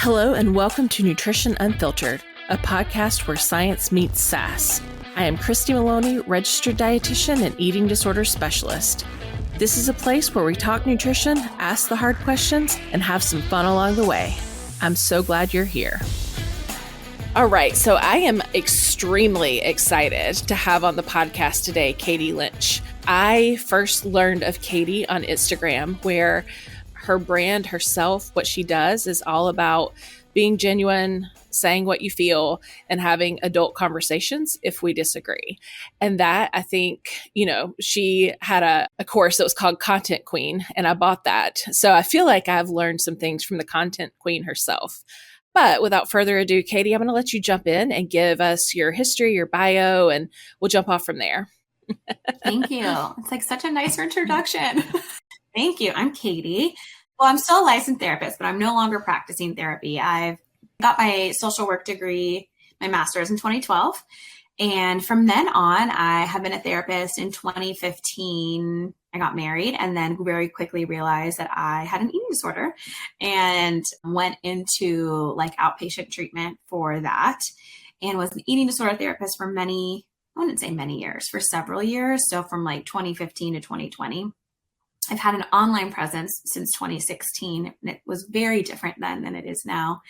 Hello and welcome to Nutrition Unfiltered, a podcast where science meets sass. I am Christy Maloney, registered dietitian and eating disorder specialist. This is a place where we talk nutrition, ask the hard questions, and have some fun along the way. I'm so glad you're here. All right, so I am extremely excited to have on the podcast today Catie Lynch. I first learned of Catie on Instagram, where her brand, herself, what she does is all about being genuine, saying what you feel, and having adult conversations if we disagree. And that, I think, she had a course that was called Content Queen, and I bought that. So I feel like I've learned some things from the Content Queen herself. But without further ado, Catie, I'm going to let you jump in and give us your history, your bio, and we'll jump off from there. Thank you. It's like such a nice introduction. Thank you. I'm Catie. Well, I'm still a licensed therapist, but I'm no longer practicing therapy. I've got my social work degree, my master's in 2012. And from then on, I have been a therapist. In 2015, I got married and then very quickly realized that I had an eating disorder and went into like outpatient treatment for that and was an eating disorder therapist for I wouldn't say many years, for several years. So from like 2015 to 2020. I've had an online presence since 2016, and it was very different then than it is now.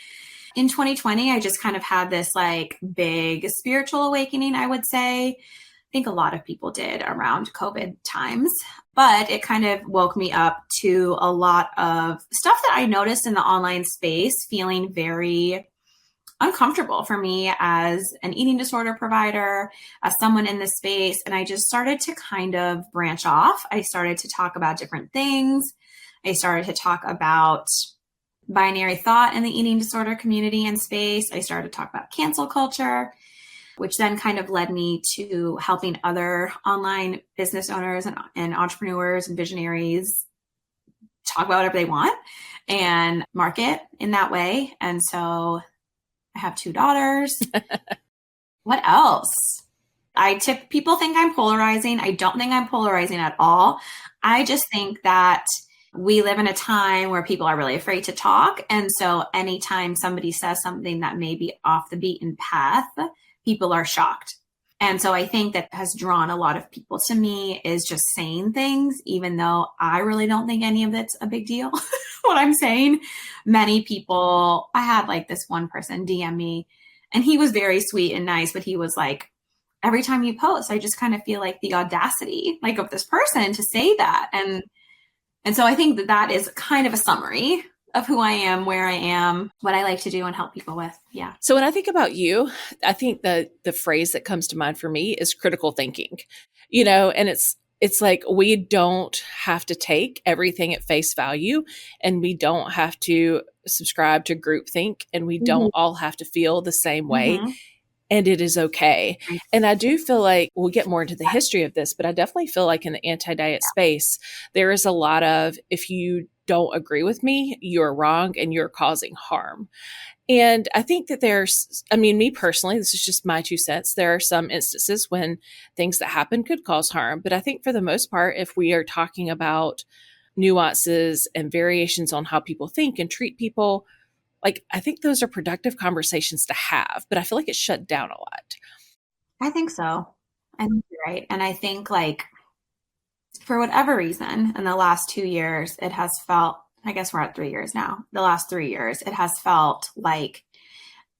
In 2020, I just kind of had this like big spiritual awakening, I would say. I think a lot of people did around COVID times, but it kind of woke me up to a lot of stuff that I noticed in the online space, feeling very uncomfortable for me as an eating disorder provider, as someone in this space. And I just started to kind of branch off. I started to talk about different things. I started to talk about binary thought in the eating disorder community and space. I started to talk about cancel culture, which then kind of led me to helping other online business owners and entrepreneurs and visionaries talk about whatever they want and market in that way. And so I have 2 daughters. What else? People think I'm polarizing. I don't think I'm polarizing at all. I just think that we live in a time where people are really afraid to talk. And so anytime somebody says something that may be off the beaten path, people are shocked. And so I think that has drawn a lot of people to me is just saying things, even though I really don't think any of it's a big deal. What I'm saying, many people, I had like this one person DM me and he was very sweet and nice, but he was like, every time you post, I just kind of feel like the audacity like of this person to say that. And so I think that is kind of a summary of who I am, where I am, what I like to do and help people with. Yeah. So when I think about you, I think the phrase that comes to mind for me is critical thinking, and it's like, we don't have to take everything at face value, and we don't have to subscribe to groupthink, and we don't all have to feel the same way. And it is okay. And I do feel like we'll get more into the history of this, but I definitely feel like in the anti-diet space, there is a lot of, if you don't agree with me, you're wrong and you're causing harm. And I think that me personally, this is just my 2 cents. There are some instances when things that happen could cause harm. But I think for the most part, if we are talking about nuances and variations on how people think and treat people, like, I think those are productive conversations to have, but I feel like it's shut down a lot. I think so. I think you're right. And I think like for whatever reason, in the last 2 years, it has felt, I guess we're at 3 years now, the last 3 years, it has felt like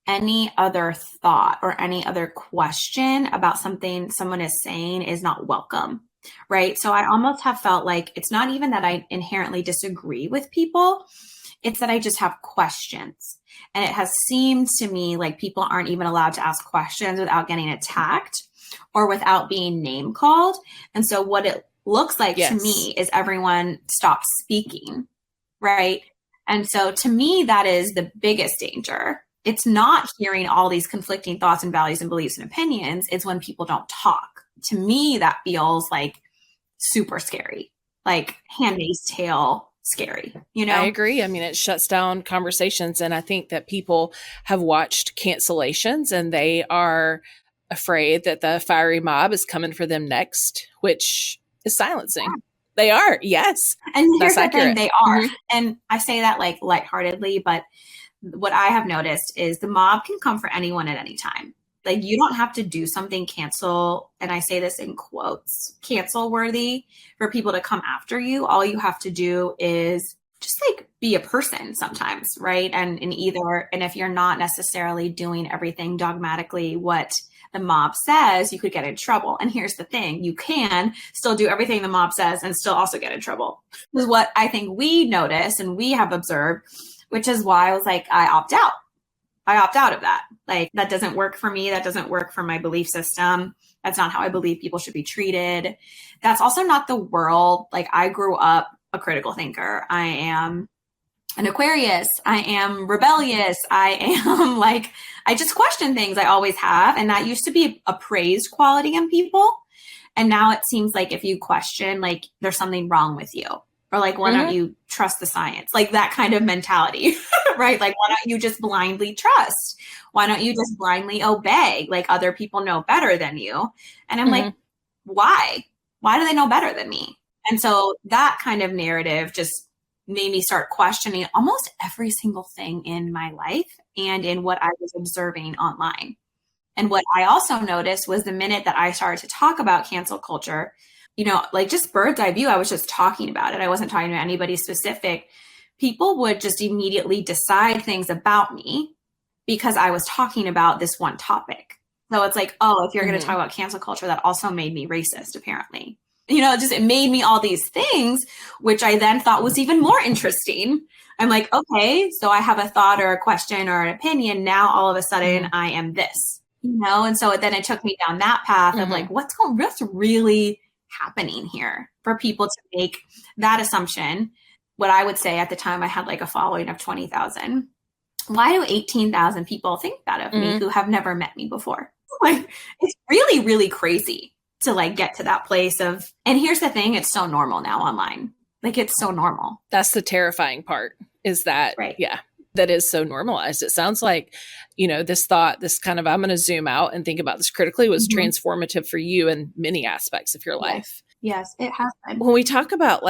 any other thought or any other question about something someone is saying is not welcome, right? So I almost have felt like it's not even that I inherently disagree with people. It's that I just have questions. And it has seemed to me like people aren't even allowed to ask questions without getting attacked or without being name called. And so what it looks like to me is everyone stops speaking, right? And so to me, that is the biggest danger. It's not hearing all these conflicting thoughts and values and beliefs and opinions. It's when people don't talk. To me, that feels like super scary, like Handmaid's Tale scary, I agree. I mean, it shuts down conversations. And I think that people have watched cancellations and they are afraid that the fiery mob is coming for them next, which is silencing. Yeah. They are. Yes. And here's the thing, they are. And I say that like lightheartedly, but what I have noticed is the mob can come for anyone at any time. Like, you don't have to do something cancel, and I say this in quotes, cancel worthy for people to come after you. All you have to do is just like be a person sometimes, right? And if you're not necessarily doing everything dogmatically what the mob says, you could get in trouble. And here's the thing, you can still do everything the mob says and still also get in trouble. This is what I think we notice and we have observed, which is why I was like, I opt out of that. Like, that doesn't work for me. That doesn't work for my belief system. That's not how I believe people should be treated. That's also not the world. Like, I grew up a critical thinker. I am an Aquarius. I am rebellious. I am I just question things. I always have. And that used to be a praised quality in people. And now it seems like if you question, like, there's something wrong with you. Or like, why don't you trust the science? Like, that kind of mentality, right? Like, why don't you just blindly trust? Why don't you just blindly obey? Like, other people know better than you. And I'm like, why? Why do they know better than me? And so that kind of narrative just made me start questioning almost every single thing in my life and in what I was observing online. And what I also noticed was the minute that I started to talk about cancel culture, like just bird's eye view, I was just talking about it. I wasn't talking to anybody specific. People would just immediately decide things about me because I was talking about this one topic. So it's like, oh, if you're going to talk about cancel culture, that also made me racist, apparently. It made me all these things, which I then thought was even more interesting. I'm like, okay, so I have a thought or a question or an opinion. Now all of a sudden I am this, and so then it took me down that path of like, what's really happening here for people to make that assumption. What I would say at the time, I had like a following of 20,000. Why do 18,000 people think that of me who have never met me before? Like, it's really, really crazy to like get to that place of, and here's the thing, it's so normal now online. Like, it's so normal. That's the terrifying part, is that, right. Yeah, that is so normalized. It sounds like, this thought, this kind of, I'm going to zoom out and think about this critically, was transformative for you in many aspects of your life. Yes, it has been. When we talk about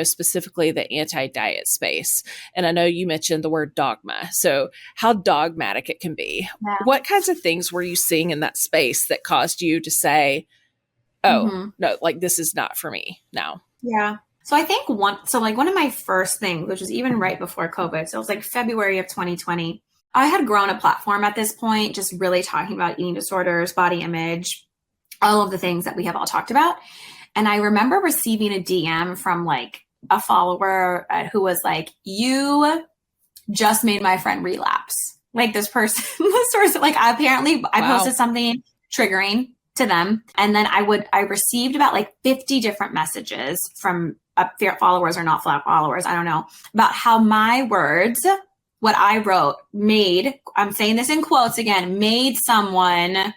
specifically the anti-diet space, and I know you mentioned the word dogma, so how dogmatic it can be. Yeah. What kinds of things were you seeing in that space that caused you to say, oh, no, like, this is not for me now? Yeah. So I think one of my first things, which was even right before COVID, so it was like February of 2020, I had grown a platform at this point, just really talking about eating disorders, body image, all of the things that we have all talked about. And I remember receiving a DM from like a follower who was like, you just made my friend relapse. Like, this person, I posted something triggering to them. And then I received about like 50 different messages from followers or not followers, I don't know, about how my words, what I wrote, I'm saying this in quotes again, made someone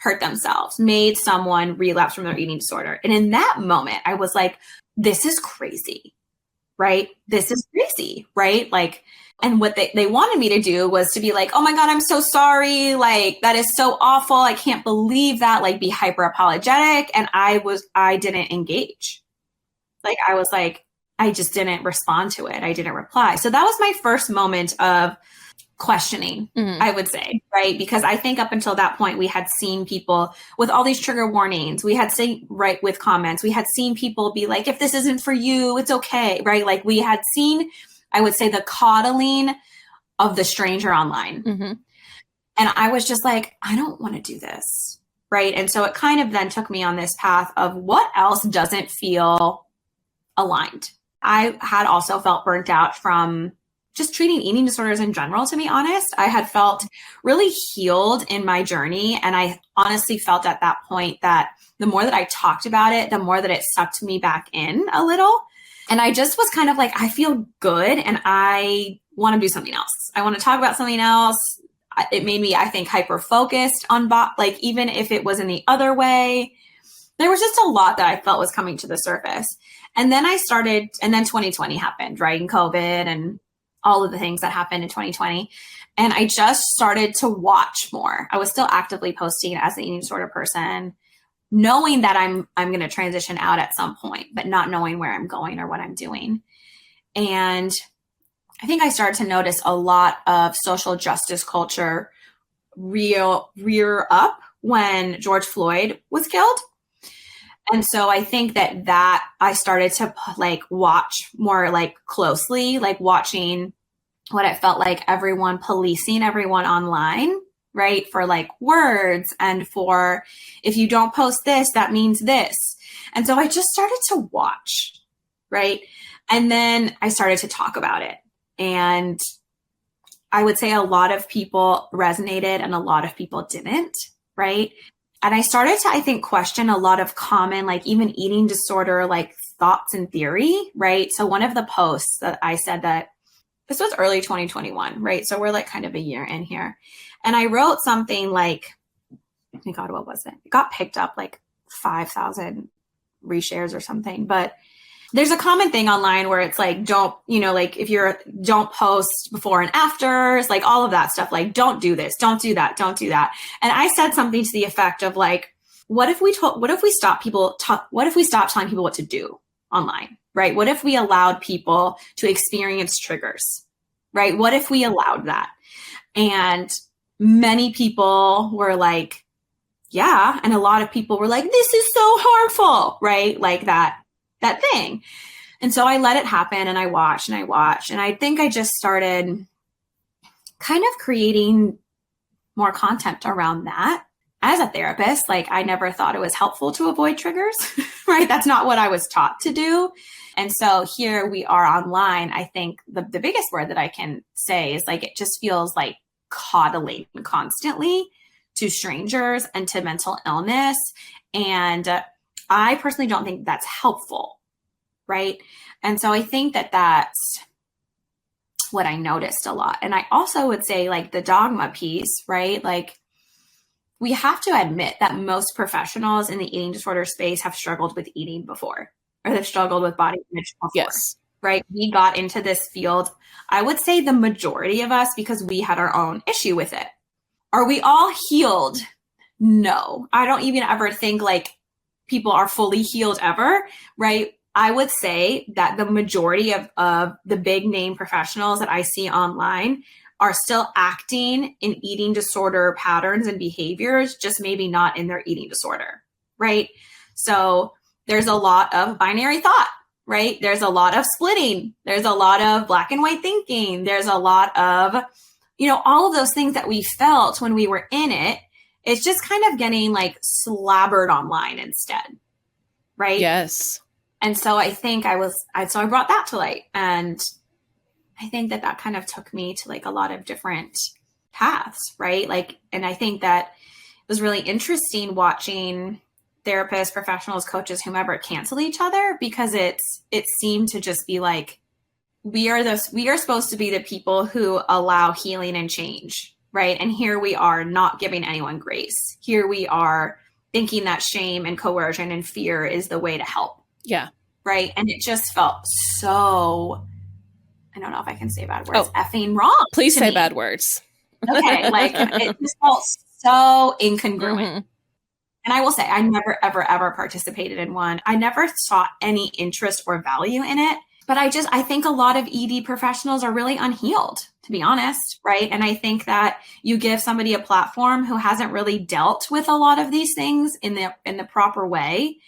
hurt themselves, made someone relapse from their eating disorder. And in that moment, I was like, this is crazy, right? This is crazy, right? Like, and what they wanted me to do was to be like, oh my God, I'm so sorry. Like, that is so awful. I can't believe that. Like, be hyper apologetic. And I didn't engage. Like, I was like, I just didn't respond to it. I didn't reply. So that was my first moment of questioning, I would say, right? Because I think up until that point, we had seen people with all these trigger warnings. We had with comments, we had seen people be like, if this isn't for you, it's okay, right? Like, we had seen, I would say, the coddling of the stranger online. And I was just like, I don't want to do this, right? And so it kind of then took me on this path of what else doesn't feel aligned. I had also felt burnt out from just treating eating disorders in general, to be honest. I had felt really healed in my journey. And I honestly felt at that point that the more that I talked about it, the more that it sucked me back in a little. And I just was kind of like, I feel good and I want to do something else. I want to talk about something else. It made me, I think, hyper-focused on even if it was in the other way. There was just a lot that I felt was coming to the surface. And then and then 2020 happened, right? And COVID and all of the things that happened in 2020. And I just started to watch more. I was still actively posting as an eating disorder person, knowing that I'm going to transition out at some point, but not knowing where I'm going or what I'm doing. And I think I started to notice a lot of social justice culture rear up when George Floyd was killed. And so I think that I started to like watch more like closely, like watching what it felt like everyone policing everyone online, right? For like words and for if you don't post this, that means this. And so I just started to watch, right? And then I started to talk about it. And I would say a lot of people resonated and a lot of people didn't, right? And I started to, I think, question a lot of common, like even eating disorder, like thoughts and theory, right? So one of the posts that I said that this was early 2021, right? So we're like kind of a year in here. And I wrote something like, oh my God, what was it? It got picked up like 5,000 reshares or something. But there's a common thing online where it's like, don't post before and afters, like all of that stuff. Like, don't do this, don't do that, don't do that. And I said something to the effect of like, what if we stop telling people what to do online, right? What if we allowed people to experience triggers, right? What if we allowed that? And many people were like, yeah. And a lot of people were like, this is so harmful, right? Like that thing. And so I let it happen and I watched. And I think I just started kind of creating more content around that. As a therapist, like I never thought it was helpful to avoid triggers, right? That's not what I was taught to do. And so here we are online. I think the biggest word that I can say is like, it just feels like coddling constantly to strangers and to mental illness. And I personally don't think that's helpful, right? And so I think that that's what I noticed a lot. And I also would say like the dogma piece, right? Like we have to admit that most professionals in the eating disorder space have struggled with eating before, or they've struggled with body image before. Yes. Right? We got into this field, I would say the majority of us, because we had our own issue with it. Are we all healed? No. I don't even ever think like people are fully healed ever, right? I would say that the majority of the big name professionals that I see online are still acting in eating disorder patterns and behaviors, just maybe not in their eating disorder, right? So there's a lot of binary thought, right? There's a lot of splitting. There's a lot of black and white thinking. There's a lot of, all of those things that we felt when we were in it. It's just kind of getting like slabbered online instead, right? Yes. And so I think I brought that to light. And I think that kind of took me to like a lot of different paths, right? Like, and I think that it was really interesting watching therapists, professionals, coaches, whomever cancel each other, because it seemed to just be like, we are supposed to be the people who allow healing and change, right? And here we are not giving anyone grace. Here we are thinking that shame and coercion and fear is the way to help. Yeah. Right. And it just felt so, I don't know if I can say bad words, effing wrong. Please say bad words. Okay. Like it just felt so incongruent. Mm-hmm. And I will say, I never, ever, ever participated in one. I never saw any interest or value in it. But I think a lot of ED professionals are really unhealed, to be honest, right? And I think that you give somebody a platform who hasn't really dealt with a lot of these things in the proper way,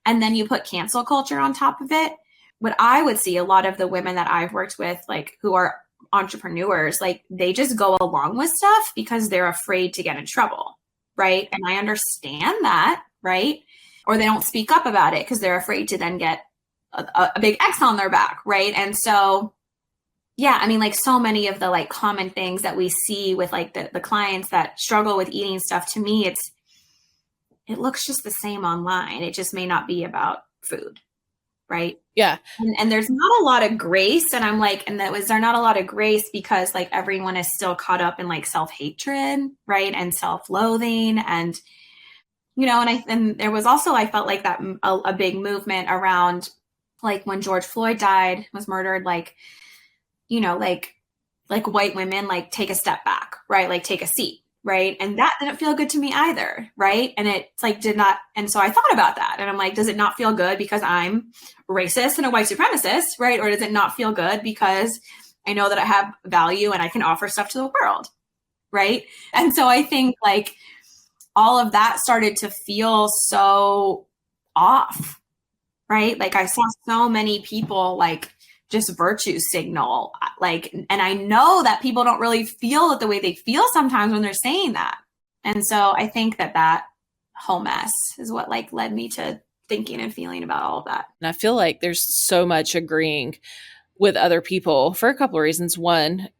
and then you put cancel culture on top of it. What I would see a lot of the women that I've worked with, like who are entrepreneurs, like they just go along with stuff because they're afraid to get in trouble, right? And I understand that, right? Or they don't speak up about it because they're afraid to then get a big X on their back, right? And so, yeah, I mean, like so many of the like common things that we see with like the clients that struggle with eating stuff, to me, it looks just the same online. It just may not be about food, right? Yeah. And there's not a lot of grace. And I'm like, is there not a lot of grace because like everyone is still caught up in like self-hatred, right? And self-loathing and, and there was also, I felt like that a big movement around like when George Floyd was murdered, like, like white women, like take a step back, right? Like take a seat. Right. And that didn't feel good to me either. Right. And it's like did not. And so I thought about that and I'm like, does it not feel good because I'm racist and a white supremacist? Right. Or does it not feel good because I know that I have value and I can offer stuff to the world. Right. And so I think like all of that started to feel so off. Right. Like I saw so many people like just virtue signal, like, and I know that people don't really feel it the way they feel sometimes when they're saying that. And so I think that whole mess is what like led me to thinking and feeling about all of that. And I feel like there's so much agreeing with other people for a couple of reasons. One,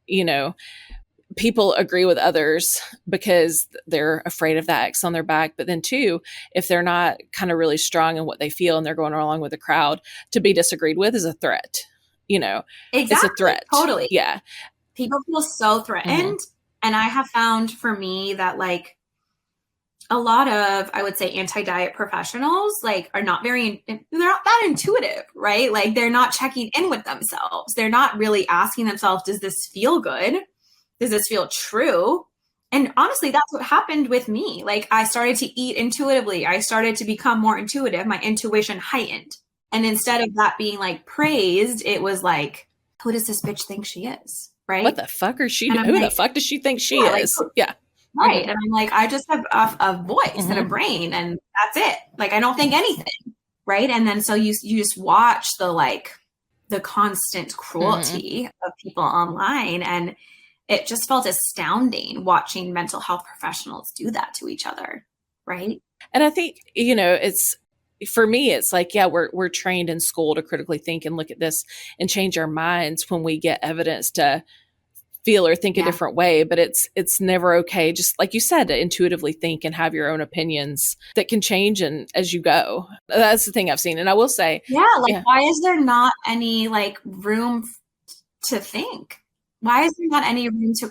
people agree with others because they're afraid of that X on their back. But then two, if they're not kind of really strong in what they feel and they're going along with the crowd, to be disagreed with is a threat. Exactly. It's a threat. Totally. Yeah. People feel so threatened. And I have found for me that like a lot of, I would say, anti-diet professionals like are not they're not that intuitive, right? Like they're not checking in with themselves. They're not really asking themselves, does this feel good? Does this feel true? And honestly, that's what happened with me. Like I started to eat intuitively. I started to become more intuitive. My intuition heightened. And instead of that being like praised, it was like, who does this bitch think she is? Right? What the fuck is she? Who the fuck does she think she is? Like, yeah. Right. And I'm like, I just have a voice and a brain and that's it. Like, I don't think anything. Right. And then so you just watch the constant cruelty of people online. And it just felt astounding watching mental health professionals do that to each other. Right. And I think, for me, it's like, yeah, we're trained in school to critically think and look at this and change our minds when we get evidence to feel or think a different way. But it's never okay, just like you said, to intuitively think and have your own opinions that can change and as you go. That's the thing I've seen. And I will say, why is there not any like room to think? Why is there not any room to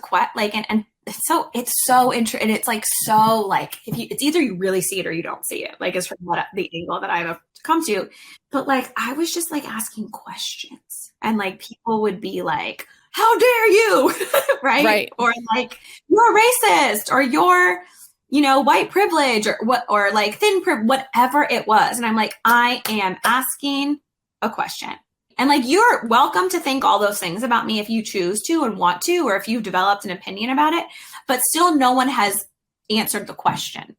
and it's so interesting. And it's like, so like, it's either you really see it or you don't see it. Like, it's from the angle that I've come to. But like, I was just like asking questions and like, people would be like, how dare you? Right. Or like, you're racist or you're, white privilege or what, or like thin privilege, whatever it was. And I'm like, I am asking a question. And like, you're welcome to think all those things about me if you choose to and want to, or if you've developed an opinion about it, but still no one has answered the question.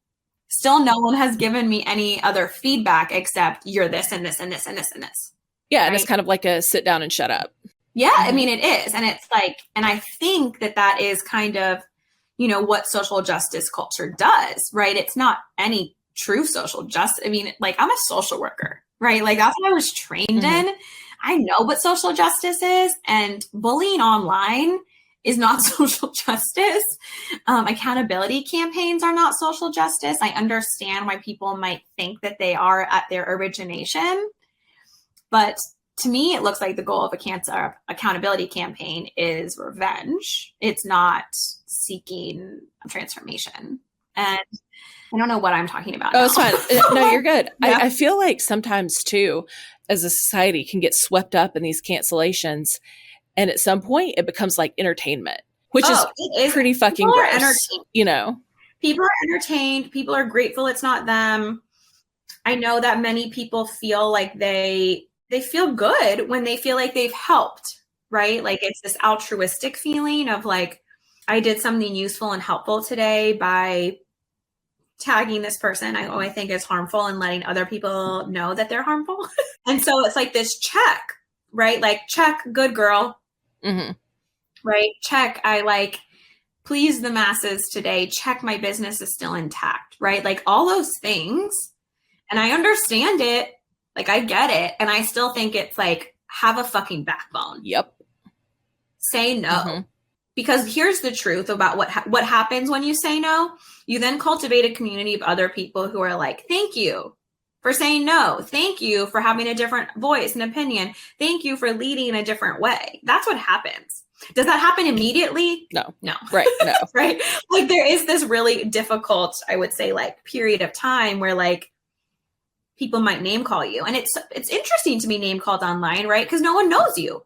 Still no one has given me any other feedback except you're this and this and this and this and this. Yeah. Right? And it's kind of like a sit down and shut up. Yeah. I mean, it is. And it's like, and I think that is kind of, what social justice culture does, right? It's not any true social justice. I mean, like, I'm a social worker, right? Like, that's what I was trained in. I know what social justice is, and bullying online is not social justice. Accountability campaigns are not social justice. I understand why people might think that they are at their origination, but to me, it looks like the goal of a cancer accountability campaign is revenge. It's not seeking transformation. And I don't know what I'm talking about. Oh, it's fine. No, you're good. Yeah. I feel like sometimes too, as a society, can get swept up in these cancellations. And at some point it becomes like entertainment, which is pretty fucking gross. People are entertained. People are grateful it's not them. I know that many people feel like they feel good when they feel like they've helped, right? Like it's this altruistic feeling of like, I did something useful and helpful today by tagging this person I think is harmful and letting other people know that they're harmful. And so it's like this check, right? Like check, good girl, right? Check, I like please the masses today. Check, my business is still intact, right? Like all those things. And I understand it. Like I get it. And I still think it's like, have a fucking backbone. Yep. Say no. Because here's the truth about what happens when you say no. You then cultivate a community of other people who are like, thank you for saying no. Thank you for having a different voice and opinion. Thank you for leading in a different way. That's what happens. Does that happen immediately? No. Right. No. Right. Like there is this really difficult, I would say, like period of time where like people might name call you. And it's interesting to be name called online, right? Because no one knows you.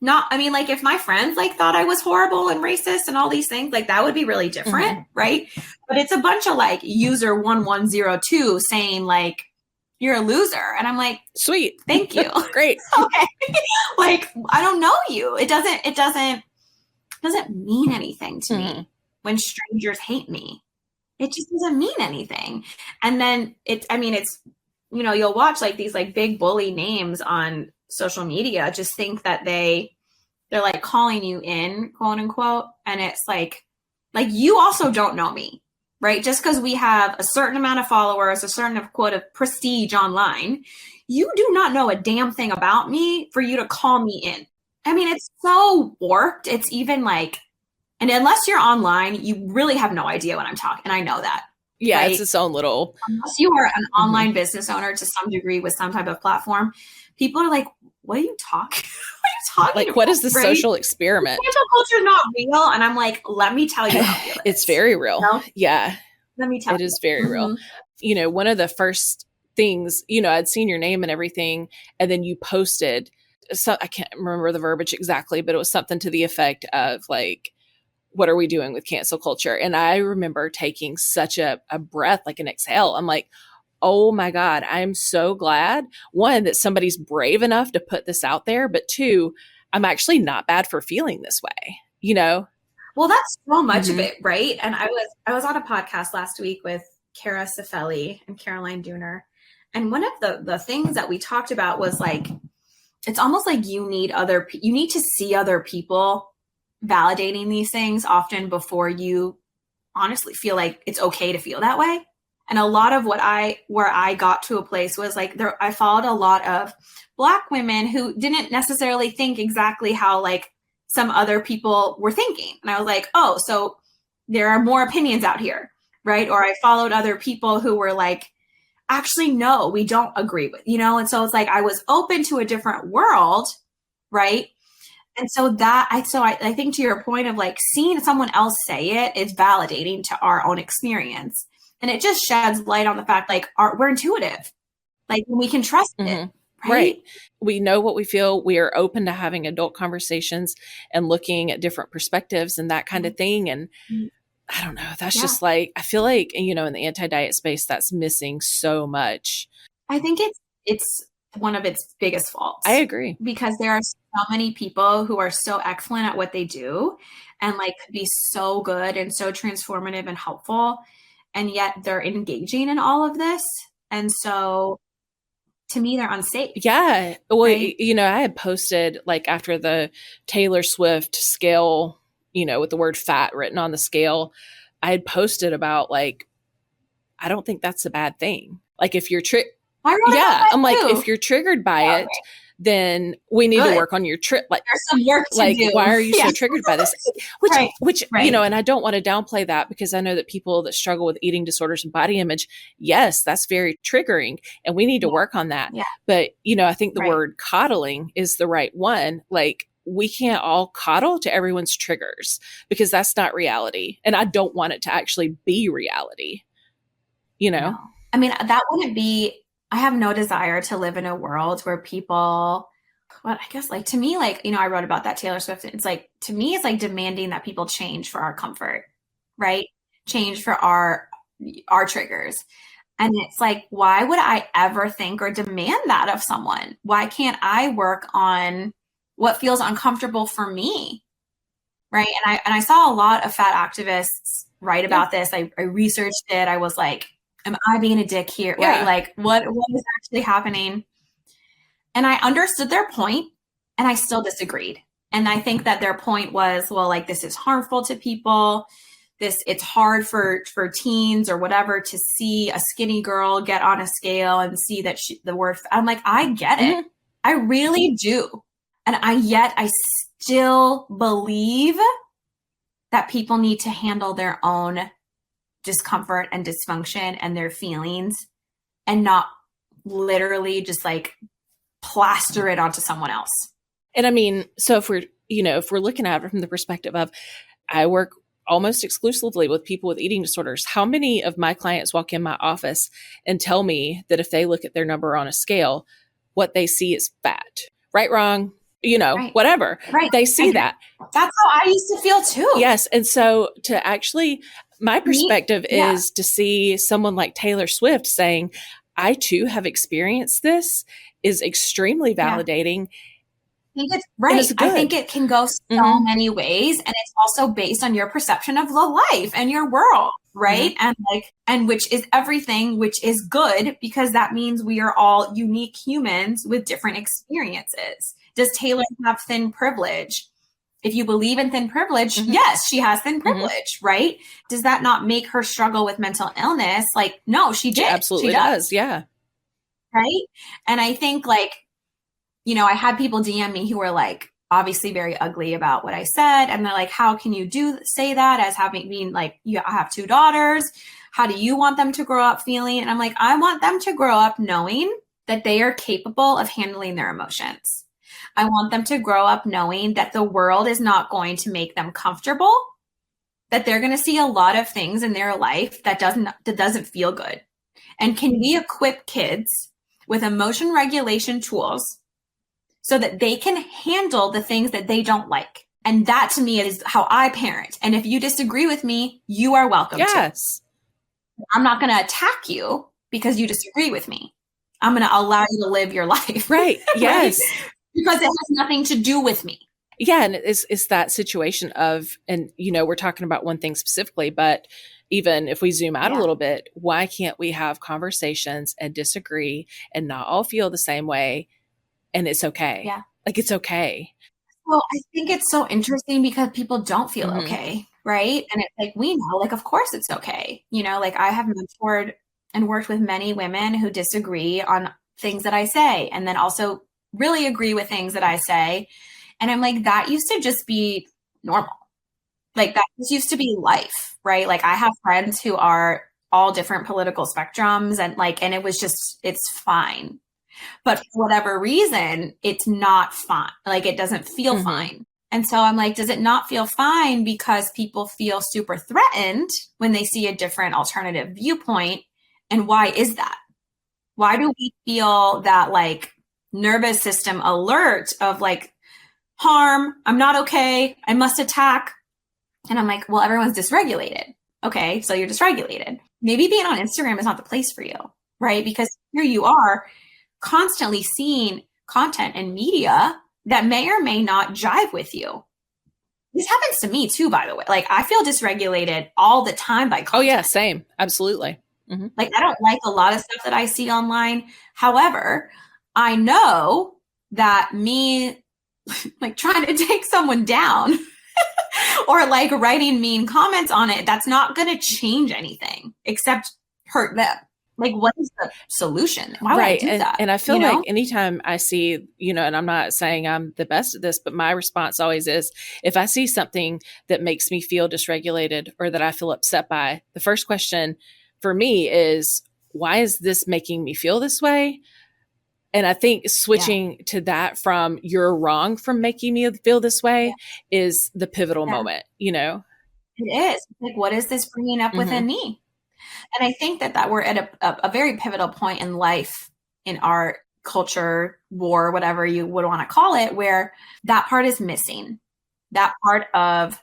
Like if my friends like thought I was horrible and racist and all these things, like that would be really different, right? But it's a bunch of like user 1102 saying like, you're a loser. And I'm like, sweet. Thank you. Great. Okay. Like, I don't know you. It doesn't mean anything to me when strangers hate me. It just doesn't mean anything. And then it's, you'll watch like these like big bully names on social media, just think that they're like calling you in, quote unquote. And it's like you also don't know me, right? Just because we have a certain amount of followers, a certain quote of prestige online, you do not know a damn thing about me for you to call me in. I mean, it's so warped. It's even like, and unless you're online, you really have no idea what I'm talking. And I know that. Yeah, right? It's its own little. Unless you are an online business owner to some degree with some type of platform, people are like, what are you talking? Like, about? what is the social experiment? Cancel culture is not real. And I'm like, let me tell you how real it's very real. You know? Yeah. Let me tell you. It is very real. You know, one of the first things, I'd seen your name and everything, and then you posted, so I can't remember the verbiage exactly, but it was something to the effect of like, what are we doing with cancel culture? And I remember taking such a breath, like an exhale. I'm like, oh my God, I'm so glad, one, that somebody's brave enough to put this out there, but two, I'm actually not bad for feeling this way, Well, that's so much of it, right? And I was on a podcast last week with Kara Cifelli and Caroline Dooner. And one of the things that we talked about was like, it's almost like you need to see other people validating these things often before you honestly feel like it's okay to feel that way. And a lot of where I got to a place was like I followed a lot of Black women who didn't necessarily think exactly how like some other people were thinking. And I was like, oh, so there are more opinions out here, right? Or I followed other people who were like, actually, no, we don't agree with, And so it's like, I was open to a different world, right? And so I think to your point of like seeing someone else say it is validating to our own experience. And it just sheds light on the fact, like, we're intuitive. Like, we can trust it. Right? We know what we feel. We are open to having adult conversations and looking at different perspectives and that kind of thing. And I don't know, that's just like, I feel like, in the anti-diet space, that's missing so much. I think it's one of its biggest faults. I agree. Because there are so many people who are so excellent at what they do and like could be so good and so transformative and helpful. And yet they're engaging in all of this. And so to me, they're unsafe. Yeah. Well, right? I had posted like after the Taylor Swift scale, with the word fat written on the scale, I had posted about like, I don't think that's a bad thing. Like if you're I'm like, if you're triggered by it, then we need to work on your trip. Like, there's some work to do. Why are you so triggered by this? Which, and I don't want to downplay that because I know that people that struggle with eating disorders and body image, yes, that's very triggering and we need to work on that. Yeah. But, I think the word coddling is the right one. Like, we can't all coddle to everyone's triggers because that's not reality. And I don't want it to actually be reality, No. I mean, that wouldn't be, I have no desire to live in a world where people, I guess like to me, like, I wrote about that Taylor Swift. It's like, to me, it's like demanding that people change for our comfort, right? Change for our triggers. And it's like, why would I ever think or demand that of someone? Why can't I work on what feels uncomfortable for me? Right. And I saw a lot of fat activists write about this. I researched it. I was like, am I being a dick here? Yeah. Right? Like what is actually happening? And I understood their point and I still disagreed. And I think that their point was, well, like this is harmful to people. It's hard for teens or whatever to see a skinny girl get on a scale and see that the word, I'm like, I get it. I really do. And I still believe that people need to handle their own discomfort and dysfunction and their feelings and not literally just like plaster it onto someone else. And I mean, so if we're looking at it from the perspective of, I work almost exclusively with people with eating disorders. How many of my clients walk in my office and tell me that if they look at their number on a scale, what they see is fat, right, wrong, whatever. Right. They see that. That's how I used to feel too. Yes. And so to actually, my perspective is to see someone like Taylor Swift saying, I too have experienced this is extremely validating. I think it's right. It's good. I think it can go so many ways. And it's also based on your perception of the life and your world, right? And which is everything, which is good, because that means we are all unique humans with different experiences. Does Taylor have thin privilege? If you believe in thin privilege, yes, she has thin privilege, right? Does that not make her struggle with mental illness? Like, no, she did. She absolutely does. Yeah. Right. And I think I had people DM me who were like, obviously very ugly about what I said. And they're like, how can you say that as having been like, I have 2 daughters. How do you want them to grow up feeling? And I'm like, I want them to grow up knowing that they are capable of handling their emotions. I want them to grow up knowing that the world is not going to make them comfortable, that they're going to see a lot of things in their life that doesn't feel good. And can we equip kids with emotion regulation tools so that they can handle the things that they don't like? And that to me is how I parent. And if you disagree with me, you are welcome to. I'm not going to attack you because you disagree with me. I'm going to allow you to live your life. Right. Yes. Right? Because it has nothing to do with me. Yeah. And it's that situation of, and we're talking about one thing specifically, but even if we zoom out a little bit, why can't we have conversations and disagree and not all feel the same way? And it's okay. Yeah. Like, it's okay. Well, I think it's so interesting because people don't feel okay. Right. And it's like, we know, like, of course it's okay. Like I have mentored and worked with many women who disagree on things that I say, and then also really agree with things that I say. And I'm like, that used to just be normal. Like that just used to be life, right? Like I have friends who are all different political spectrums and it was just, it's fine. But for whatever reason, it's not fine. Like it doesn't feel fine. And so I'm like, does it not feel fine because people feel super threatened when they see a different alternative viewpoint? And why is that? Why do we feel that like nervous system alert of like harm? I'm not okay. I must attack. And I'm like, well, everyone's dysregulated. Okay, so you're dysregulated. Maybe being on Instagram is not the place for you, right? Because here you are constantly seeing content and media that may or may not jive with you. This happens to me too, by the way. Like I feel dysregulated all the time by content. Oh yeah, same. Absolutely. Like I don't like a lot of stuff that I see online. However, I know that me like trying to take someone down or like writing mean comments on it, that's not going to change anything except hurt them. Like, what is the solution? Why would I do that? And I feel like anytime I see, and I'm not saying I'm the best at this, but my response always is, if I see something that makes me feel dysregulated or that I feel upset by, the first question for me is, why is this making me feel this way? And I think switching to that from you're wrong from making me feel this way is the pivotal moment, It is. Like, what is this bringing up within me? And I think that we're at a very pivotal point in life, in our culture, war, whatever you would want to call it, where that part is missing. That part of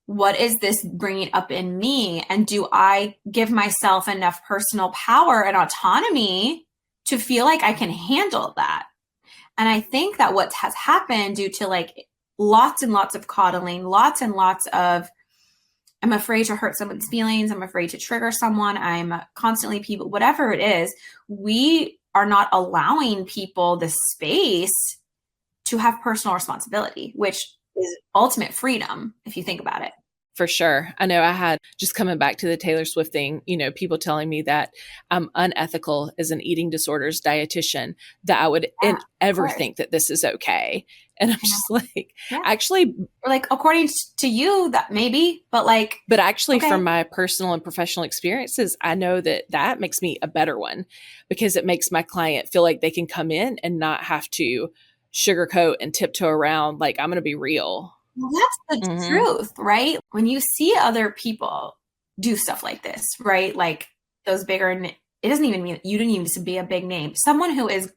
what is this bringing up in me? And do I give myself enough personal power and autonomy to feel like I can handle that? And I think that what has happened due to like lots and lots of coddling, lots and lots of, I'm afraid to hurt someone's feelings, I'm afraid to trigger someone, I'm constantly people, whatever it is, we are not allowing people the space to have personal responsibility, which is ultimate freedom if you think about it. For sure. I know I had, just coming back to the Taylor Swift thing, people telling me that I'm unethical as an eating disorders dietitian, that I would ever think that this is okay. And I'm just like, actually, like, according to you, that maybe, but actually from my personal and professional experiences, I know that makes me a better one, because it makes my client feel like they can come in and not have to sugarcoat and tiptoe around. Like, I'm going to be real. Well, that's the truth, right? When you see other people do stuff like this, right? Like those bigger, it doesn't even mean you didn't even need to be a big name. Someone who is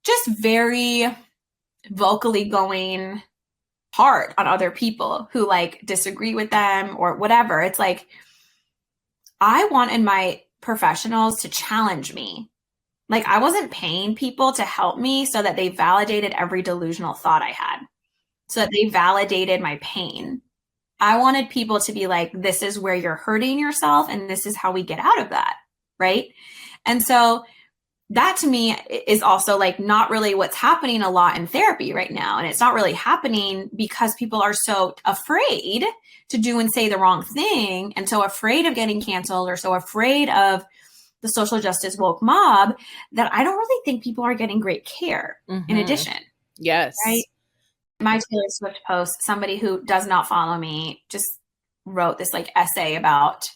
just very vocally going hard on other people who like disagree with them or whatever. It's like, I want in my professionals to challenge me Like I wasn't paying people to help me so that they validated every delusional thought I had, so that they validated my pain. I wanted people to be like, this is where you're hurting yourself and this is how we get out of that. Right. And so that to me is also like not really what's happening a lot in therapy right now. And it's not really happening because people are so afraid to do and say the wrong thing, and so afraid of getting canceled, or so afraid of the social justice woke mob, that I don't really think people are getting great care in addition. Yes. Right. My Taylor Swift post, somebody who does not follow me just wrote this like essay about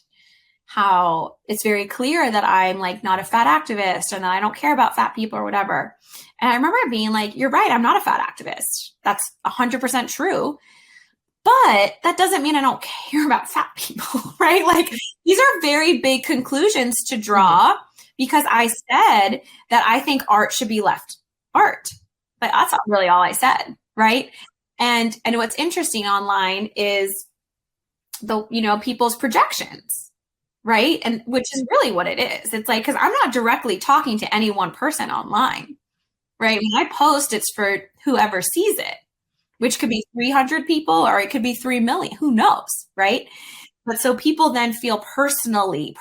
how it's very clear that I'm like not a fat activist and that I don't care about fat people or whatever. And I remember being like, you're right, I'm not a fat activist. That's 100% true. But that doesn't mean I don't care about fat people, right? Like these are very big conclusions to draw because I said that I think art should be left art. But that's not really all I said, right? And what's interesting online is the, people's projections, right? And which is really what it is. It's like, because I'm not directly talking to any one person online, right? When I post, it's for whoever sees it, which could be 300 people or it could be 3 million, who knows, right? But so people then feel personally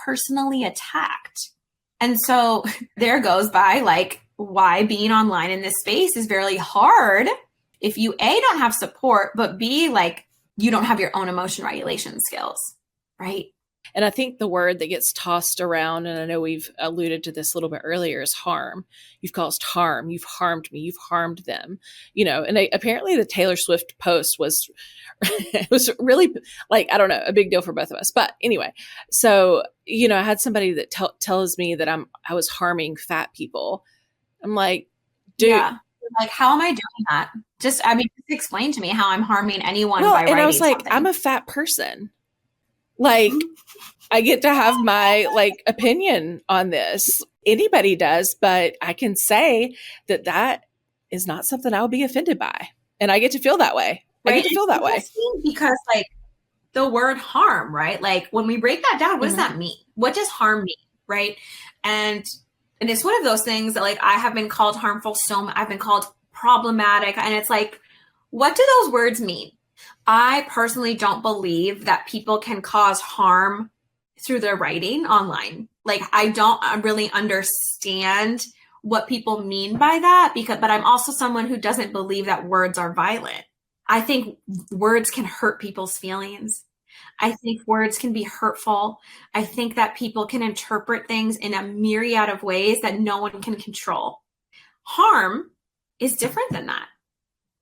attacked. And so there goes by like why being online in this space is very hard if you A, don't have support, but B, like you don't have your own emotion regulation skills, right? And I think the word that gets tossed around, and I know we've alluded to this a little bit earlier, is harm. You've caused harm. You've harmed me. You've harmed them. And apparently the Taylor Swift post was, it was really like, I don't know, a big deal for both of us. But anyway, so, I had somebody that tells me that I was harming fat people. I'm like, dude. Yeah. Like, how am I doing that? Just explain to me how I'm harming anyone by writing and I was like, something. I'm a fat person. Like, I get to have my like opinion on this. Anybody does, but I can say that is not something I'll be offended by. And I get to feel that way. Right? I get to feel that way. Because like the word harm, right? Like when we break that down, what does that mean? What does harm mean? Right. And it's one of those things that like I have been called harmful. I've been called problematic. And it's like, what do those words mean? I personally don't believe that people can cause harm through their writing online. Like I don't really understand what people mean by that but I'm also someone who doesn't believe that words are violent. I think words can hurt people's feelings. I think words can be hurtful. I think that people can interpret things in a myriad of ways that no one can control. Harm is different than that,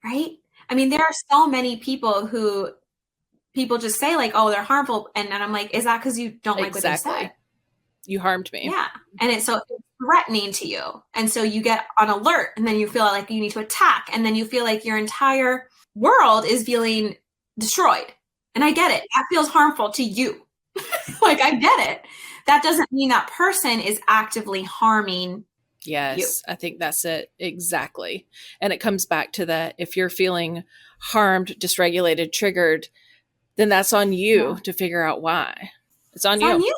right? I mean, there are so many people who people just say like, oh, they're harmful. And then I'm like, is that because you don't like what they said? You harmed me. Yeah. And it's threatening to you. And so you get on alert and then you feel like you need to attack. And then you feel like your entire world is feeling destroyed. And I get it. That feels harmful to you. Like, I get it. That doesn't mean that person is actively harming Yes, you. I think that's it. Exactly. And it comes back to that. If you're feeling harmed, dysregulated, triggered, then that's on you to figure out why. It's on you.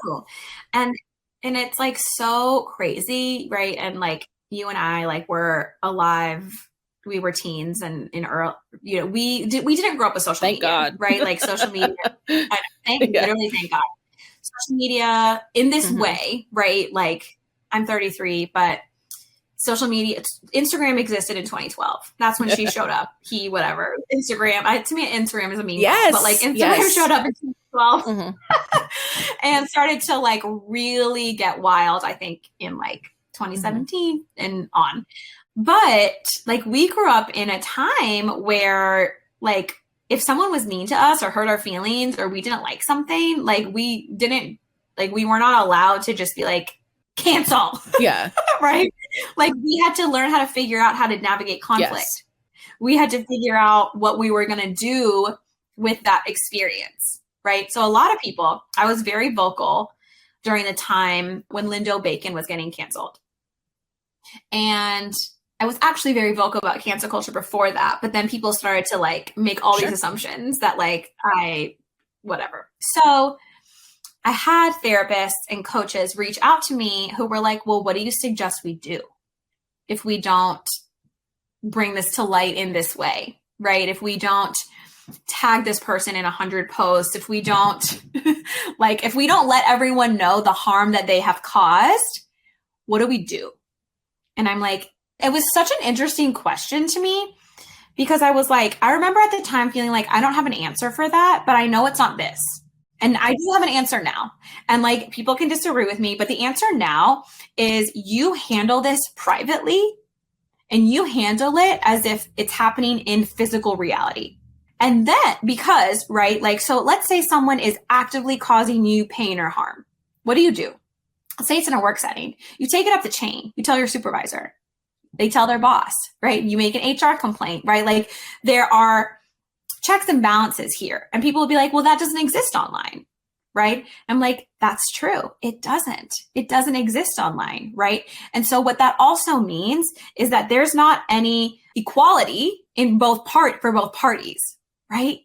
And it's like so crazy, right? And like you and I, like we're alive. We were teens and in early, we didn't grow up with social media. Thank God. Right? Like social media. Literally, thank God. Social media in this way, right? Like I'm 33, but social media, Instagram existed in 2012. That's when she showed up. Instagram. To me, Instagram is a meme. Yes, but like Instagram showed up in 2012 and started to like really get wild, I think, in like 2017 and on. But like we grew up in a time where like if someone was mean to us or hurt our feelings or we didn't like something, like we were not allowed to just be like, cancel. Yeah. Right? Like we had to learn how to figure out how to navigate conflict. Yes. We had to figure out what we were going to do with that experience. Right? So a lot of people, I was very vocal during the time when Lindo Bacon was getting canceled. And I was actually very vocal about cancel culture before that, but then people started to like make all these assumptions that like whatever. So I had therapists and coaches reach out to me who were like, well, what do you suggest we do if we don't bring this to light in this way, right? If we don't tag this person in 100 posts, if we don't if we don't let everyone know the harm that they have caused, what do we do? And I'm like, it was such an interesting question to me because I was like, I remember at the time feeling like I don't have an answer for that, but I know it's not this. And I do have an answer now. And like, people can disagree with me, but the answer now is you handle this privately and you handle it as if it's happening in physical reality. And then because, right, like, so let's say someone is actively causing you pain or harm. What do? Let's say it's in a work setting. You take it up the chain. You tell your supervisor. They tell their boss, right? You make an HR complaint, right? Like, there are checks and balances here. And people will be like, well, that doesn't exist online, right? I'm like, that's true. It doesn't. It doesn't exist online, right? And so what that also means is that there's not any equality in for both parties, right?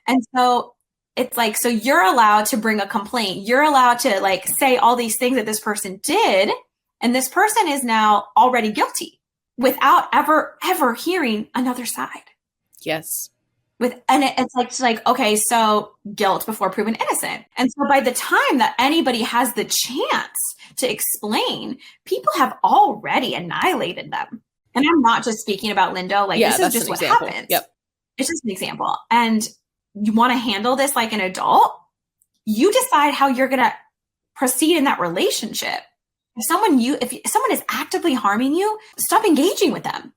And so it's like, so you're allowed to bring a complaint. You're allowed to like say all these things that this person did. And this person is now already guilty without ever hearing another side. Yes. It's like, okay, so guilt before proven innocent. And so by the time that anybody has the chance to explain, people have already annihilated them. And I'm not just speaking about Lindo. Like, this is just what happens. Yep. It's just an example. And you want to handle this like an adult, you decide how you're going to proceed in that relationship. If someone is actively harming you, stop engaging with them.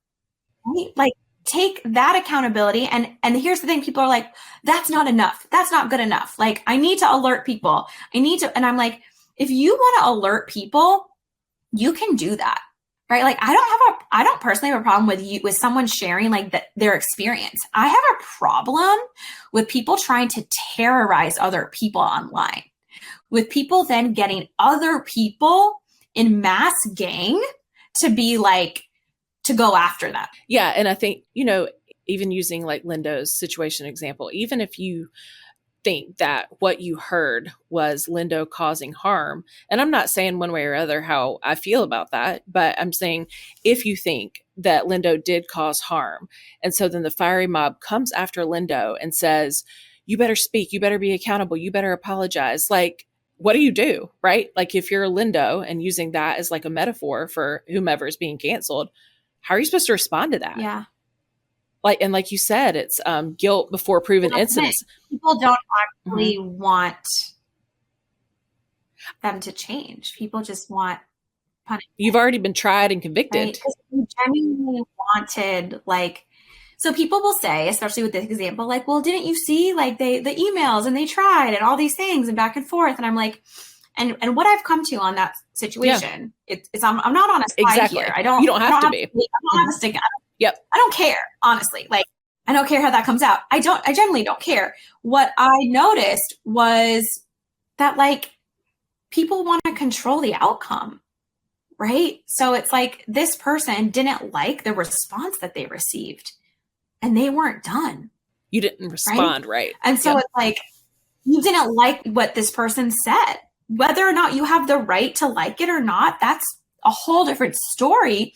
Right? Like, take that accountability. And here's the thing, people are like, that's not enough. That's not good enough. Like, I need to alert people. And I'm like, if you want to alert people, you can do that. Right? Like, I don't personally have a problem with someone sharing like their experience. I have a problem with people trying to terrorize other people online, with people then getting other people in mass gang to be like, to go after them. Yeah. And I think, even using like Lindo's situation example, even if you think that what you heard was Lindo causing harm, and I'm not saying one way or other how I feel about that, but I'm saying if you think that Lindo did cause harm, and so then the fiery mob comes after Lindo and says, you better speak, you better be accountable, you better apologize. Like, what do you do, right? Like, if you're Lindo and using that as like a metaphor for whomever is being canceled, how are you supposed to respond to that? Yeah. Like you said, it's guilt before proven innocence. People don't actually want them to change. People just want punishment. You've already been tried and convicted. Right? Because you genuinely wanted, like, so people will say, especially with this example, like, well, didn't you see like the emails and they tried and all these things and back and forth. And I'm like, and what I've come to on that situation, it's I'm not on a side here. You don't have to be. I'm not on a stick. Yep. I don't care, honestly. Like, I don't care how that comes out. I generally don't care. What I noticed was that like people want to control the outcome, right? So it's like this person didn't like the response that they received and they weren't done. You didn't respond, right? And so it's like, you didn't like what this person said. Whether or not you have the right to like it or not, that's a whole different story.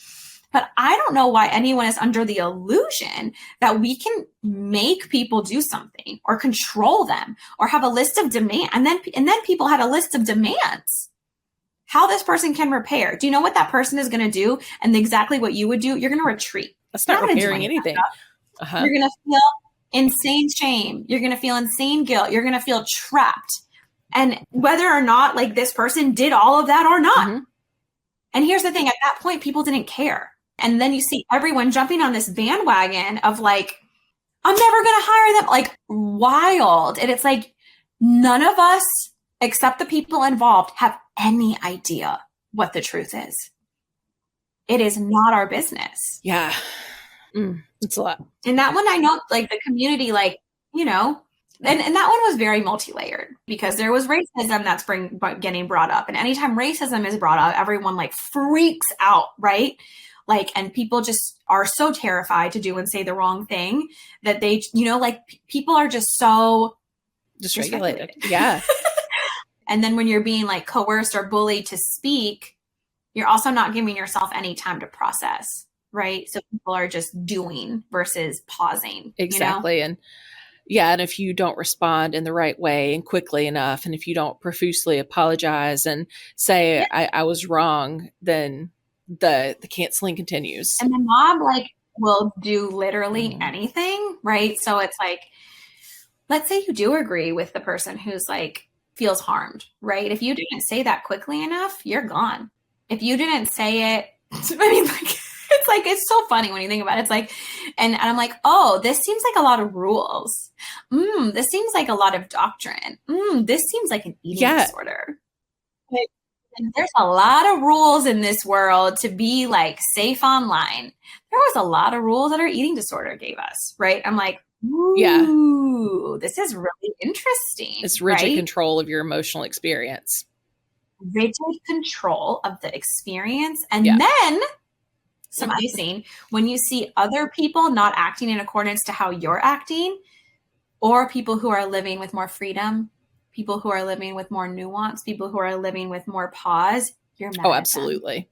But I don't know why anyone is under the illusion that we can make people do something or control them or have a list of demands. And then people had a list of demands. How this person can repair. Do you know what that person is going to do? And exactly what you would do? You're going to retreat. That's not repairing anything. You're going to feel insane shame. You're going to feel insane guilt. You're going to feel trapped. And whether or not like this person did all of that or not. And here's the thing, at that point, people didn't care. And then you see everyone jumping on this bandwagon of like, I'm never going to hire them, like wild. And it's like, none of us, except the people involved, have any idea what the truth is. It is not our business. Yeah. It's a lot. And that one, I know like the community, like, and that one was very multi-layered because there was racism that's getting brought up. And anytime racism is brought up, everyone like freaks out, right? Like, and people just are so terrified to do and say the wrong thing that they, like people are just so dysregulated. Yeah. And then when you're being like coerced or bullied to speak, you're also not giving yourself any time to process, right? So people are just doing versus pausing. Exactly. And yeah, and if you don't respond in the right way and quickly enough, and if you don't profusely apologize and say, I was wrong, then the canceling continues. And the mob like will do literally anything, right? So it's like, let's say you do agree with the person who's like feels harmed, right? If you didn't say that quickly enough, you're gone. If you didn't say it, I mean, like, it's so funny when you think about it. It's like, and I'm like, oh, this seems like a lot of rules. This seems like a lot of doctrine. This seems like an eating disorder. And there's a lot of rules in this world to be like safe online. There was a lot of rules that our eating disorder gave us, right? I'm like, ooh, this is really interesting. It's rigid control of your emotional experience. Rigid control of the experience. And then some icing, when you see other people not acting in accordance to how you're acting, or people who are living with more freedom, people who are living with more nuance, people who are living with more pause, you're mad. Oh, absolutely.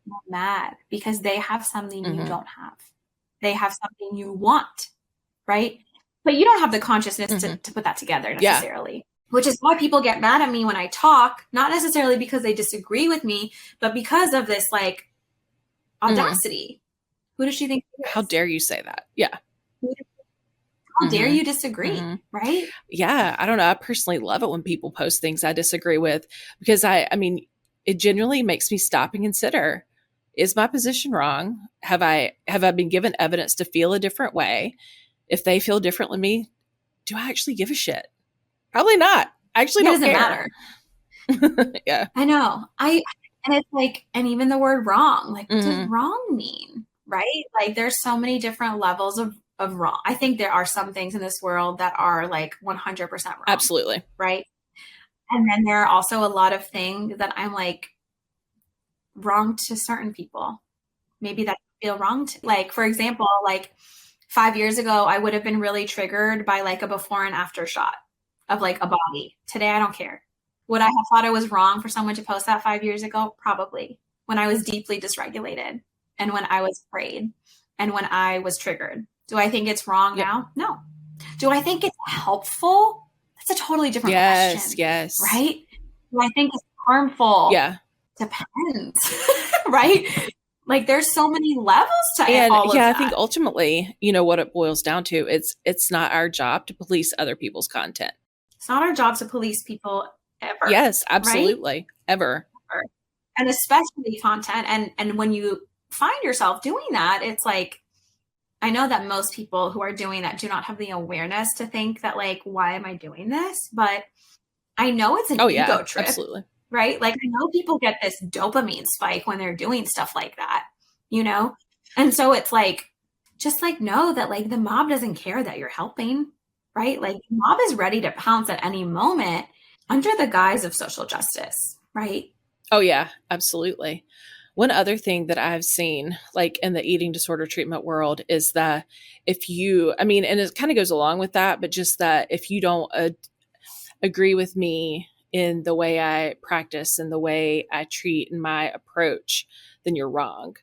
You're mad because they have something you don't have. They have something you want, right? But you don't have the consciousness to put that together necessarily, which is why people get mad at me when I talk, not necessarily because they disagree with me, but because of this like audacity. Who does she think she is? How dare you say that? Yeah. How dare you disagree, right? Yeah, I don't know. I personally love it when people post things I disagree with because I mean, it genuinely makes me stop and consider, is my position wrong? Have I been given evidence to feel a different way? If they feel different than me, do I actually give a shit? Probably not. I actually don't care. It doesn't matter. Yeah. I know. And it's like, and even the word wrong, like what does wrong mean? Right? Like there's so many different levels of wrong. I think there are some things in this world that are like 100% wrong. Absolutely. Right. And then there are also a lot of things that I'm like wrong to certain people. Maybe that feel wrong to, like, for example, like 5 years ago, I would have been really triggered by like a before and after shot of like a body. Today, I don't care. Would I have thought it was wrong for someone to post that 5 years ago? Probably. When I was deeply dysregulated and when I was afraid and when I was triggered. Do I think it's wrong now? No. Do I think it's helpful? That's a totally different question. Yes. Right? Do I think it's harmful? Yeah. Depends. Right? Like there's so many levels to all of that. I think ultimately, what it boils down to, it's not our job to police other people's content. It's not our job to police people ever. Yes, absolutely. Right? Ever. And especially content. And when you find yourself doing that, it's like, I know that most people who are doing that do not have the awareness to think that like, why am I doing this? But I know it's an ego trip. Absolutely. Right? Like I know people get this dopamine spike when they're doing stuff like that, And so it's like, just like know that like the mob doesn't care that you're helping, right? Like the mob is ready to pounce at any moment under the guise of social justice, right? Oh yeah, absolutely. One other thing that I've seen, like in the eating disorder treatment world, is that and it kind of goes along with that, but just that if you don't agree with me in the way I practice and the way I treat and my approach, then you're wrong.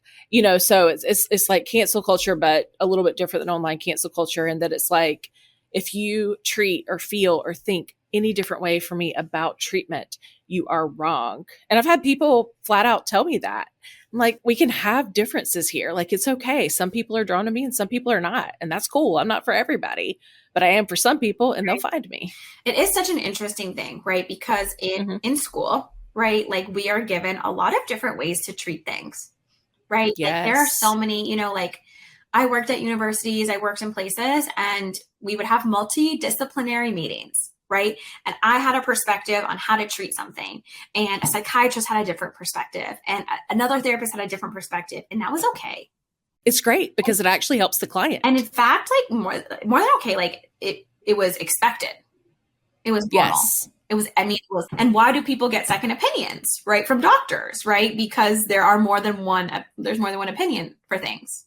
So it's like cancel culture, but a little bit different than online cancel culture, in that it's like, if you treat or feel or think any different way for me about treatment, you are wrong. And I've had people flat out tell me that. I'm like, we can have differences here. Like, it's okay. Some people are drawn to me and some people are not. And that's cool. I'm not for everybody, but I am for some people, and they'll find me. It is such an interesting thing, right? Because in school, right, like we are given a lot of different ways to treat things, right? Yes. Like, there are so many, like I worked at universities, I worked in places, and we would have multidisciplinary meetings. Right. And I had a perspective on how to treat something, and a psychiatrist had a different perspective, and another therapist had a different perspective. And that was okay. It's great because it actually helps the client. And in fact, like more than okay, like it was expected. It was normal. Yes. It was, and why do people get second opinions, right? From doctors, right? Because there's more than one opinion for things.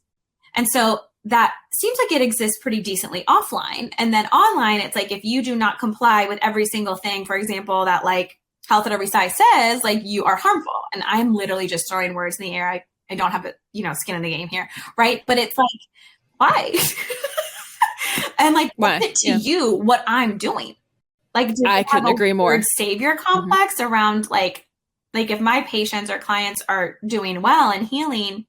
And so that seems like it exists pretty decently offline. And then online, it's like, if you do not comply with every single thing, for example, that like Health at Every Size says, like, you are harmful. And I'm literally just throwing words in the air. I don't have skin in the game here. Right. But it's like, why? And like, what's it to you what I'm doing? Like, I couldn't agree more. Savior complex around like if my patients or clients are doing well and healing,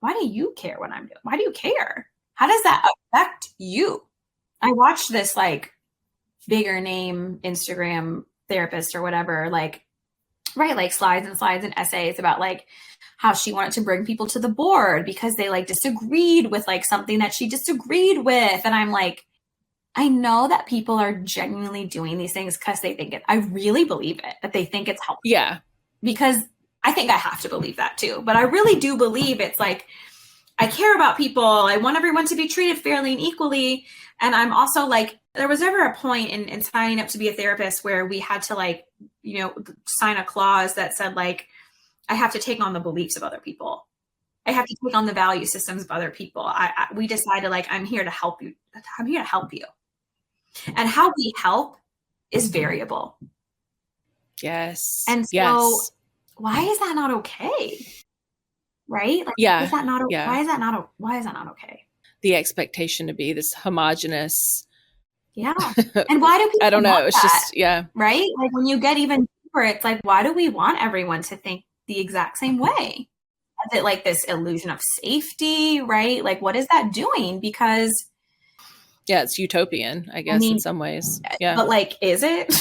why do you care what I'm doing? Why do you care? How does that affect you? I watched this like bigger name Instagram therapist or whatever, like slides and slides and essays about like how she wanted to bring people to the board because they like disagreed with like something that she disagreed with. And I'm like, I know that people are genuinely doing these things because they think it. I really believe it, that they think it's helpful. Yeah. Because I think I have to believe that too. But I really do believe it's like, I care about people. I want everyone to be treated fairly and equally. And I'm also like, there was ever a point in signing up to be a therapist where we had to like, sign a clause that said like, I have to take on the beliefs of other people. I have to take on the value systems of other people. We decided like, I'm here to help you. I'm here to help you. And how we help is variable. Yes. And so why is that not okay? Right? Like, yeah. Why is that not okay? The expectation to be this homogenous. Yeah. And why do people I don't know. want it's that? Just, yeah. Right? Like when you get even deeper, it's like, why do we want everyone to think the exact same way? Is it like this illusion of safety, right? Like, what is that doing? Because it's utopian, I guess, in some ways. Yeah. But like, is it?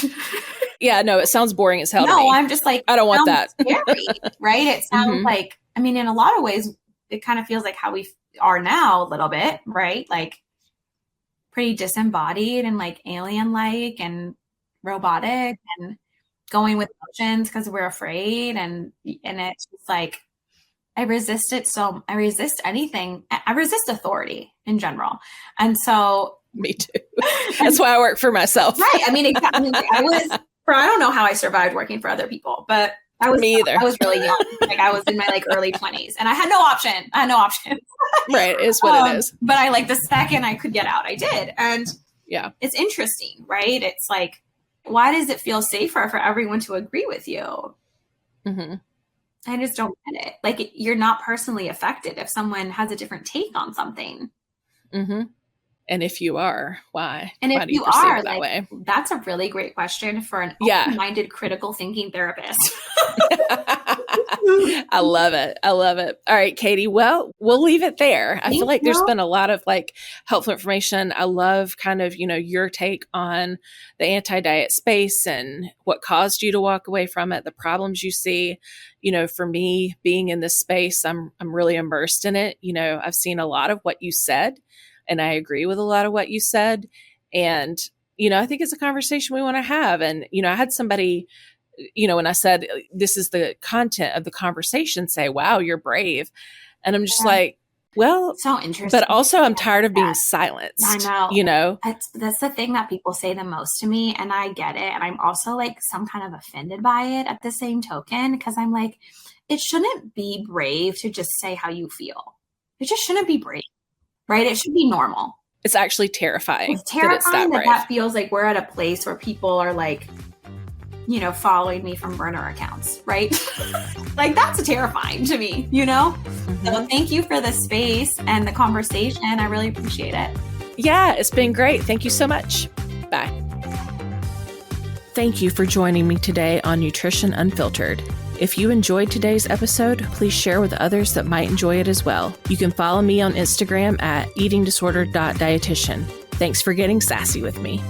Yeah, no, it sounds boring as hell to me. No, I'm just like, I don't want that. Scary, right? It sounds like, I mean, in a lot of ways, it kind of feels like how we are now a little bit, right? Like pretty disembodied and like alien-like and robotic and going with emotions because we're afraid. And it's just like, I resist it. So I resist anything. I resist authority in general. And so. Me too. That's why I work for myself. Right. I mean, exactly. I don't know how I survived working for other people, but Me either. I was really young. Like I was in my like early 20s and I had no option. Right. It's what it is. But I like the second I could get out, I did. And yeah, it's interesting, right? It's like, why does it feel safer for everyone to agree with you? Mm-hmm. I just don't get it. Like you're not personally affected if someone has a different take on something. Mm-hmm. And if you are, why? And why if do you perceive are, it that way? That's a really great question for an open-minded, critical thinking therapist. I love it. All right, Catie. Well, we'll leave it there. I feel like there's been a lot of like helpful information. I love kind of, your take on the anti-diet space and what caused you to walk away from it, the problems you see. For me being in this space, I'm really immersed in it. I've seen a lot of what you said. And I agree with a lot of what you said. And, I think it's a conversation we want to have. And, I had somebody, when I said, this is the content of the conversation, say, wow, you're brave. And I'm just like, well, so interesting. But also I'm tired of being silenced. I know. That's the thing that people say the most to me. And I get it. And I'm also like some kind of offended by it at the same token, because I'm like, it shouldn't be brave to just say how you feel. It just shouldn't be brave. Right? It should be normal. It's actually terrifying. It's terrifying that feels like we're at a place where people are like, following me from burner accounts, right? Like that's terrifying to me, Mm-hmm. So thank you for the space and the conversation. I really appreciate it. Yeah, it's been great. Thank you so much. Bye. Thank you for joining me today on Nutrition Unfiltered. If you enjoyed today's episode, please share with others that might enjoy it as well. You can follow me on Instagram at eatingdisorder.dietitian. Thanks for getting sassy with me.